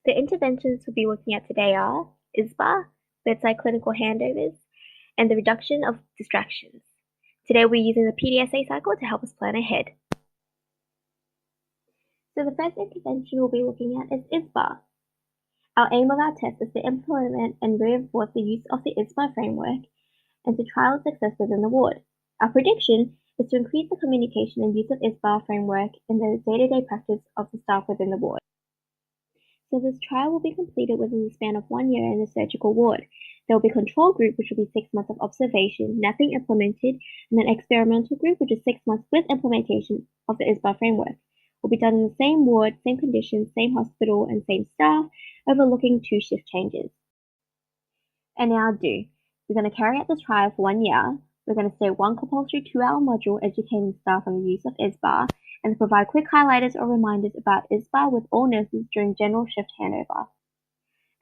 The interventions we'll be looking at today are ISBA, bedside clinical handovers, and the reduction of distractions. Today we're using the PDSA cycle to help us plan ahead. So the first intervention we'll be looking at is ISBA. Our aim of our test is to implement and reinforce the use of the ISBA framework and to trial success within the ward. Our prediction is to increase the communication and use of ISBA framework in the day-to-day practice of the staff within the ward. So this trial will be completed within the span of 1 year in the surgical ward. There will be a control group, which will be 6 months of observation, nothing implemented, and an experimental group, which is 6 months with implementation of the ISBA framework. Will be done in the same ward, same conditions, same hospital, and same staff, overlooking 2 shift changes. And now do. We're going to carry out the trial for 1 year. We're going to say 1 compulsory 2-hour module educating staff on the use of ISBA, and provide quick highlighters or reminders about ISBA with all nurses during general shift handover.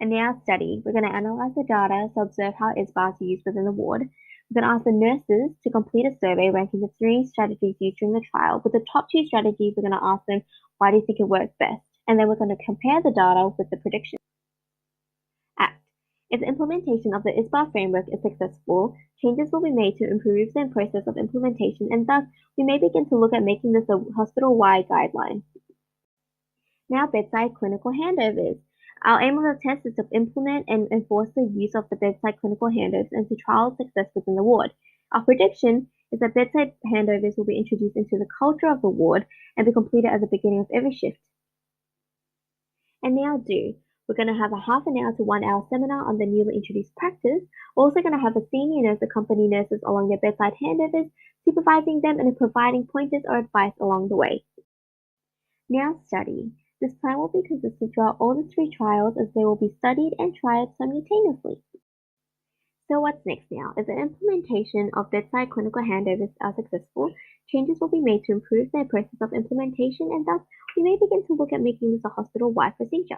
And now study. We're going to analyze the data to observe how ISBA is used within the ward. We're going to ask the nurses to complete a survey ranking the 3 strategies used during the trial. With the top 2 strategies, we're going to ask them, why do you think it works best? And then we're going to compare the data with the predictions. Act. If the implementation of the ISBA framework is successful, changes will be made to improve the process of implementation, and thus we may begin to look at making this a hospital-wide guideline. Now, bedside clinical handovers. Our aim of the test is to implement and enforce the use of the bedside clinical handovers and to trial success within the ward. Our prediction is that bedside handovers will be introduced into the culture of the ward and be completed at the beginning of every shift. And now do. We're going to have a half an hour to 1 hour seminar on the newly introduced practice. We're also going to have a senior nurse accompany nurses along their bedside handovers, supervising them and providing pointers or advice along the way. Now study. This plan will be consistent throughout all the 3 trials as they will be studied and tried simultaneously. So what's next now? If the implementation of bedside clinical handovers are successful, changes will be made to improve their process of implementation, and thus we may begin to look at making this a hospital-wide procedure.